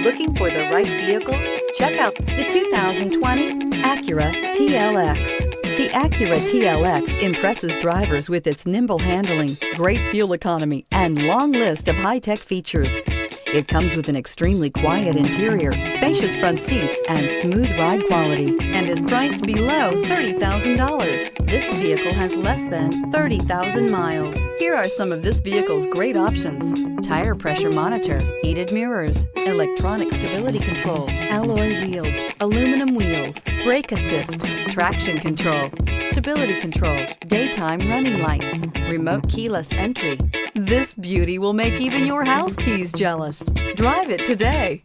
Looking for the right vehicle? Check out the 2020 Acura TLX. The Acura TLX impresses drivers with its nimble handling, great fuel economy, and long list of high-tech features. It comes with an extremely quiet interior, spacious front seats, and smooth ride quality, and is priced below $30,000. This vehicle has less than 30,000 miles. Here are some of this vehicle's great options: tire pressure monitor, heated mirrors, electronic stability control, alloy wheels, aluminum wheels, brake assist, traction control, stability control, daytime running lights, remote keyless entry. This beauty will make even your house keys jealous. Drive it today.